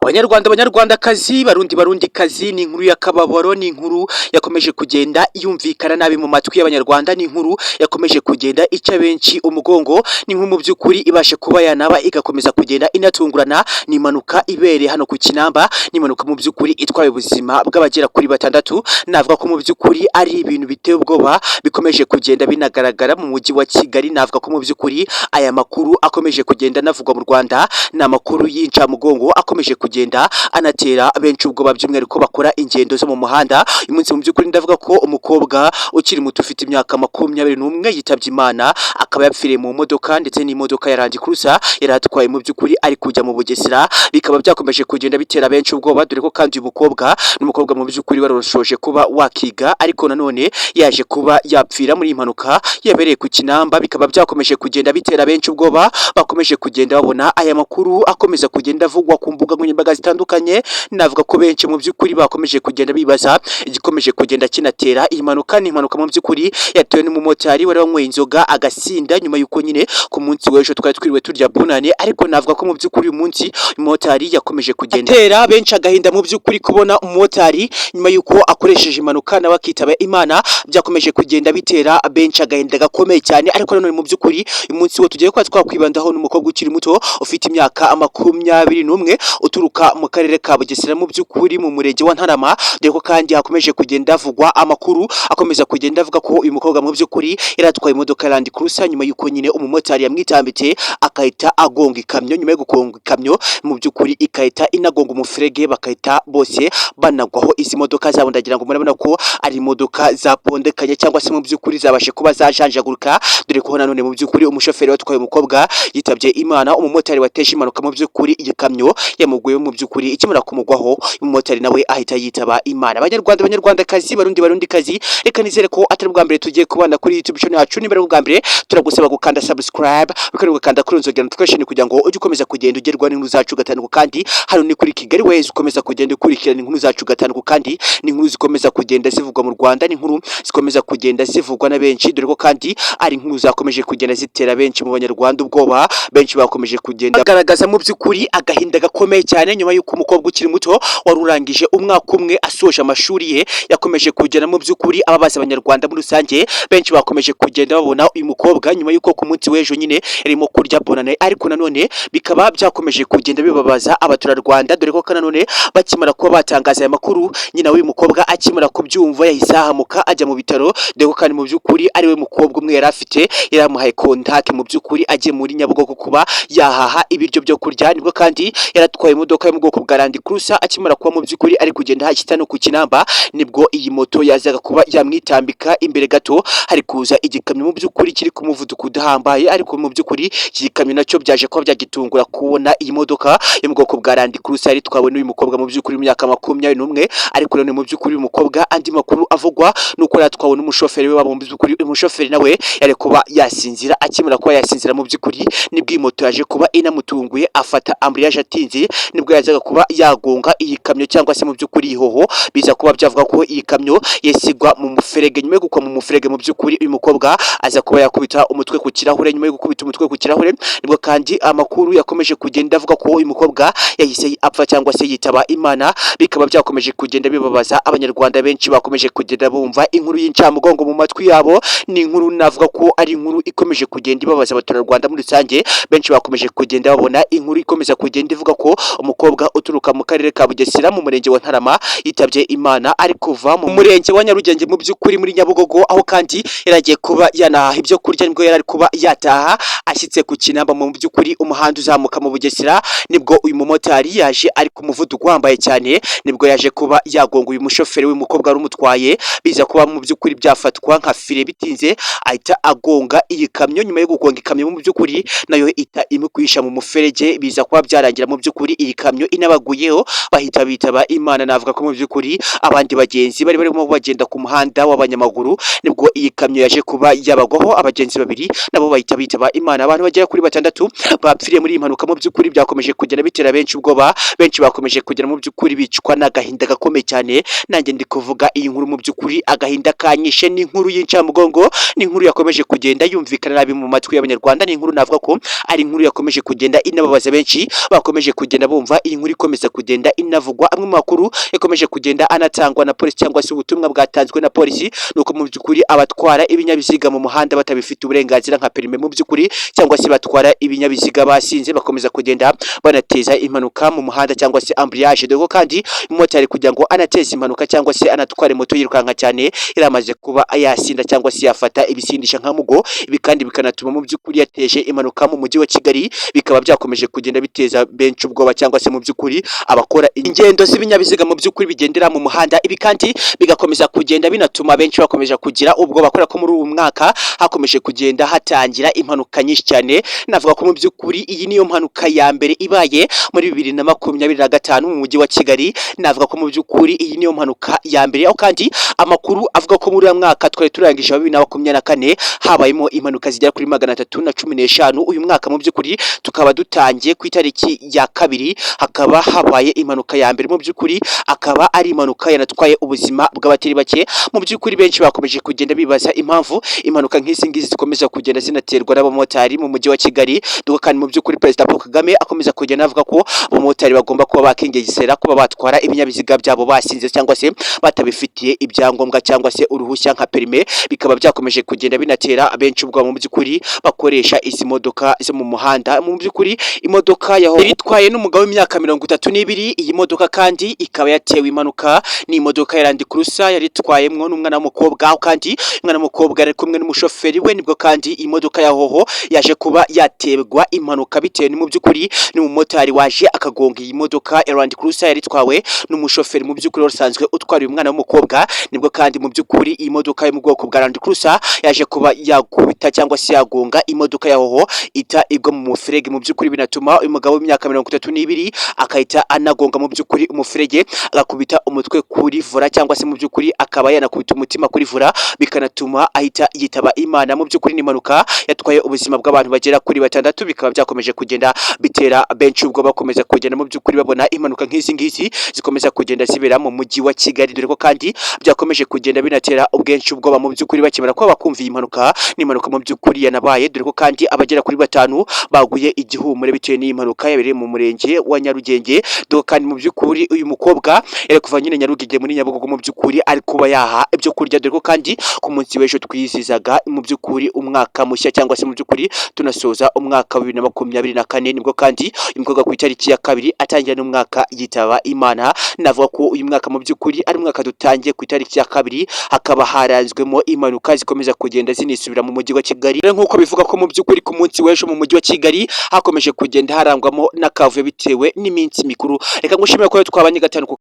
Banyarwandakazi, barundikazi, ni inkuru y'akababaro, ni inkuru yakomeje kugenda yumvikana nabi mu matwi y'abanyarwanda, ni inkuru yakomeje kugenda ica benshi umugongo, ni inkuru mu by'ukuri ibashe kuba yanaba igakomeza kugenda inatungurana. Ni impanuka ibereye hano ku Kinamba, ni impanuka mu by'ukuri itwaye ubuzima bw'abagera kuri batandatu. Navuga ko mu by'ukuri ari ibintu biteye ubwoba bikomeje kugenda binagaragara mu mujyi wa Kigali. Navuga ko mu by'ukuri aya makuru akomeje kugenda navugwa mu Rwanda, ni amakuru y'incamugongo akomeje kugenda anatera benshi ubwoba, by'umwihariko bakora ingendo zo mu muhanda. Uyu munsi mu by'ukuri ndavuga ko umukobwa ukiri muto ufite imyaka 21 yitabye Imana, akaba yapfiriye mu modoka, ndetse n'imodoka ya Land Cruiser yari atwaye mu by'ukuri ari kujya mu Bugesera. Bikaba byakomeje kugenda bitera benshi ubwoba, dore ko kandi uyu mukobwa n'umukobwa mu by'ukuri waroshoje kuba wakiga, ariko nanone yaje kuba yapfira muri impanuka yabereye ku Kinamba. Bikaba byakomeje kugenda bitera benshi ubwoba, bakomeje kugenda babona aya makuru akomeza kugenda avugwa ku mbuga nkoranyambaga zitandukanye. Navuga ko benshi mu by'ukuri bakomeje kugenda bibaza igikomeje kugenda kinatera iyi mpanuka. Ni impanuka mu by'ukuri yatewe n'umumotari wari wanyweye inzoga agasinda, nyuma y'uko nyine ku munsi w'ejo twari twiriwe turya bunane. Ariko navuga ko mu by'ukuri uyu munsi umumotari yakomeje kugenda atera benshi agahinda mu by'ukuri kubona umumotari nyuma y'uko akoresheje impanuka nawe akitaba Imana. Byakomeje kugenda bitera benshi agahinda gakomeye cyane. Ariko nanone mu by'ukuri uyu munsi wo tugiye kuba twakwibandaho n'umukobwa ukiri muto ufite imyaka 21 uturuka mu karere ka Bugesera, mu by'ukuri mu murenge wa Ntarama. Dore ko kandi hakomeje kugenda havugwa amakuru akomeza kugenda avuga ko uyu mukobwa mu by'ukuri yaratwaye imodoka ya Land Cruiser, nyuma y'uko nyine umumotari yamwitambitse akahita agonga ikamyo. Nyuma yo gukonga ikamyo mu by'ukuri ikahita inagonga umufurege, bakahita bose banagwaho. Izi modoka zabo ndagira ngo murabona ko ari imodoka zapondekanye, cyangwa se mu by'ukuri zabashe kuba zajanjaguruka, dore ko nanone mu by'ukuri umushoferi watwaye umukobwa yitabye Imana. Umumotari wateje impanuka mu by'ukuri iyi kamyo yamuguyeho, mu by'ukuri ikimara kumugwaho umumotari nawe ahita yitaba Imana. Banyarwandakazi, barundikazi, reka nizere ko atari bwa mbere tugiye kubana kuri YouTube channel yacu. Niba ari bwa mbere turagusaba gukanda subscribe, ukanda kuri nzogera notification kugira ngo ujye ukomeza kugenda ugerwa n'inkuru zacu gatanu. Kandi hano ni kuri Kigali Ways, ukomeza kugenda ukurikirana inkuru zacu gatanu, kandi ni inkuru zikomeza kugenda zivugwa mu Rwanda, ni inkuru zikomeza kugenda zivugwa na benshi, dore ko kandi ari inkuru zakomeje kugenda zitera benshi mu banyarwanda ubwoba. Benshi bakomeje kugenda bagaragaza mu by'ukuri agahinda gakomeye cyane, nyuma y'uko umukobwa ukiri muto wari urangije umwaka umwe asoje amashuri ye yakomeje kugenda mu by'ukuri ababaza abanyarwanda muri rusange. Benshi bakomeje kugenda babona uyu mukobwa nyuma y'uko ku munsi w'ejo nyine yarimo kurya bonane, ariko nanone bikaba byakomeje kugenda bibabaza abaturarwanda, dore ko nanone bakimara kuba batangaza aya makuru, nyina w'uyu mukobwa akimara kubyumva yahise ahamuka ajya mu bitaro. Dore ko kandi mu by'ukuri ari we mukobwa umwe yari afite, yaramuhaye contact mu by'ukuri agiye muri Nyabugogo kuba yahaha ibiryo byo kurya. Nibwo kandi yaratwaye imodoka yo mu bwoko bwa Land Cruiser, akimara kuba mu by'ukuri ari kugenda hashyita no ku Kinamba, nibwo iyi moto yazaga kuba yamwitambika. Imbere gato hari kuza igikamyo mu by'ukuri kiri ku muvuduko udahambaye, ariko mu by'ukuri iki gikamyo nacyo byaje kuba byagitungura kubona iyi modoka yo mu bwoko bwa Land Cruiser yari itwawe n'uyu mukobwa mu by'ukuri mu myaka 21. Ariko none mu by'ukuri uyu mukobwa andi makuru avugwa nuko yatwawe n'umushoferi we wabo. Mu by'ukuri umushoferi nawe yari kuba yasinzira, akimara kuba yasinzira mu by'ukuri nibwo iyi moto yaje kuba inamutunguye, afata ambriage atinze, nibwo yazaga kuba yagonga iyi kamyo, cyangwa se mu by'ukuri ihoho biza kuba byavuga ko iyi kamyo yesigwa mu muferege. Nyuma yo gukwa mu muferege mu by'ukuri uyu mukobwa aza kuba yakubita umutwe ku kirahure. Nyuma yo gukubita umutwe ku kirahure nibwo kandi amakuru yakomeje kugenda avuga ko uyu mukobwa yahise apfa cyangwa se yitaba Imana. Bikaba byakomeje kugenda bibabaza abanyarwanda, benshi bakomeje kugenda bumva inkuru y'incamugongo mu matwi yabo. Ni inkuru navuga ko ari inkuru ikomeje kugenda ibabaza abaturarwanda muri rusange. Benshi bakomeje kugenda babona inkuru ikomeza kugenda ivuga ko umukobwa uturuka mu karere ka Bugesera mu murenge wa Ntarama yitabye Imana, ari kuva mu murenge wa Nyarugenge mu by'ukuri muri Nyabugogo, aho kandi yaragiye kuba yanaha ibyo kurya. Nibwo yari kuba yataha ashyitse ku Kinamba mu by'ukuri umuhanda uzamuka mu Bugesera, nibwo uyu mumotari yaje ari ku muvuduko wambaye cyane, nibwo yaje kuba yagonga uyu mushoferi w'umukobwa wari umutwaye. Biza kuba mu by'ukuri byafatwa nka fire bitinze, ahita agonga iyi kamyo. Nyuma yo gugonga ikamyo mu by'ukuri nayo ita imukwisha mu muferege, biza kuba byarangira mu by'ukuri iyi kamyo inabaguyeho, bahita bitaba Imana. Navuga ko mu by'ukuri abandi bagenzi bari barimo bagenda ku muhanda w'abanyamaguru, nibwo iyi kamyo yaje kuba yabagwaho. Abagenzi babiri nabo bahita bitaba Imana. Abantu bagera kuri 6 bapfiriye muri iyi mpanuka. Mu by'ukuri byakomeje kugenda bitera benshi ubwoba, benshi bakomeje kugera mu by'ukuri bicwa n'agahinda gakomeye cyane. Nanjye ndi kuvuga iyi nkuru mu by'ukuri agahinda kanyishe. Ni inkuru y'incamugongo, ni inkuru yakomeje kugenda yumvikana nabi mu matwi y'abanyarwanda. Ni inkuru navuga ko ari inkuru yakomeje kugenda inababaza benshi, bakomeje kugenda bumva bituma iyi nkuru ikomeza kugenda inavugwa. Amwe mu makuru yakomeje kugenda anatangwa na polisi cyangwa se ubutumwa bwatanzwe na polisi nuko mu by'ukuri abatwara ibinyabiziga mu muhanda batabifite uburenganzira nka perime mu by'ukuri cyangwa se batwara ibinyabiziga basinze bakomeza kugenda banateza impanuka mu muhanda cyangwa se ambriage. Dore kandi umumotari kugira ngo anateze impanuka cyangwa se anatware moto yirukanka cyane iramaze kuba yasinda cyangwa se yafata ibisindisha nka mugo. Ibi kandi bikanatuma mu by'ukuri yateje impanuka mu mujyi wa Kigali, bikaba byakomeje kugenda biteza benshi ubwoba cyangwa se mu by'ukuri abakora ingendo z'ibinyabiziga mu by'ukuri bigendera mu muhanda. Ibi kandi bigakomeza kugenda binatuma benshi bakomeje kugira ubwo bakora ko muri uyu mwaka hakomeje kugenda hatangira impanuka nyinshi cyane. Navuga ko mu by'ukuri iyi niyo mpanuka ya mbere ibaye muri 2025 mu mujyi wa Kigali. Navuga ko mu by'ukuri iyi niyo mpanuka ya mbere, aho kandi amakuru avuga ko muri uyu mwaka twari turangije 2024 habayemo impanuka zigera kuri 315. Uyu mwaka mu by'ukuri tukaba dutangiye ku itariki ya kabiri hakaba habaye impanuka ya mbere. Mu by'ukuri akaba ari impanuka yanatwaye ubuzima bw'abatari bake. Mu by'ukuri benshi bakomeje kugenda bibaza impamvu impanuka nk'izi ngizi zikomeza kugenda zinaterwa n'abamotari mu mujyi wa Kigali. Dore kandi mu by'ukuri Perezida Paul Kagame akomeza kugenda avuga ko abamotari bagomba kuba bakingegesera kuba batwara ibinyabiziga byabo basinze cyangwa se batabifitiye ibyangombwa cyangwa se uruhushya nka perime. Bikaba byakomeje kugenda binatera benshi ubwo mu by'ukuri bakoresha izi modoka zo mu muhanda. Mu by'ukuri imodoka yaho iritwaye n'umugabo w'imyaka 32. Iyi modoka kandi ikaba yatewe impanuka ni imodoka ya Land Cruiser yaritwayemwo n'umwana w'umukobwa, kandi umwana w'umukobwa ari kumwe n'umushoferi we. Nibwo kandi imodoka yahoho yaje kuba yaterwa impanuka bitewe mu by'ukuri ni umumotari waje akagonga iyi modoka ya Land Cruiser yaritwawe n'umushoferi mu by'ukuri usanzwe utwara uyu mwana w'umukobwa. Nibwo kandi mu by'ukuri iyi modoka yo mu bwoko bwa Land Cruiser yaje kuba yakubita cyangwa se yagonga imodoka yahoho ita igwa mu mufurege. Mu by'ukuri binatuma uyu mugabo w'imyaka 32 akahita anagonga mu by'ukuri umufurege, agakubita umutwe kuri vura cyangwa se mu by'ukuri akaba yanakubita umutima kuri vura, bikanatuma ahita yitaba Imana. Mu by'ukuri ni impanuka yatwaye ubuzima bw'abantu bagera kuri 6. Bikaba byakomeje kugenda bitera benshi ubwo bakomeza kugenda mu by'ukuri babona impanuka nk'izi ngizi zikomeza kugenda zibera mu mujyi wa Kigali. Dore ko kandi byakomeje kugenda binatera ubwenshi ubwoba mu by'ukuri bakimara ko bakumva iyi mpanuka. Ni impanuka mu by'ukuri yanabaye, dore ko kandi abagera kuri 5 baguye igihumure bitewe n'iyi mpanuka yabereye mu murenge wa Nyarugenge. Dore kandi mu by'ukuri uyu mukobwa yari kuva nyine Nyarugenge muri Nyabugogo mu by'ukuri ari kuba yaha ibyo kurya. Dore ko kandi ku munsi w'ejo twizizaga mu by'ukuri umwaka mushya cyangwa se mu by'ukuri tunasoza umwaka wa 2024. Nibwo kandi uyu mukobwa ku itariki ya kabiri atangira n'umwaka yitaba Imana. Navuga ko uyu mwaka mu by'ukuri ari umwaka dutangiye ku itariki ya kabiri hakaba haranzwemo impanuka zikomeza kugenda zinisubira mu mujyi wa Kigali. Nk'uko bivuga ko mu by'ukuri ku munsi w'ejo mu mujyi wa Kigali hakomeje kugenda harangwamo n'akavuyo bitewe n'iminsi mikuru. Reka ngushimire ko twabanye gatanu.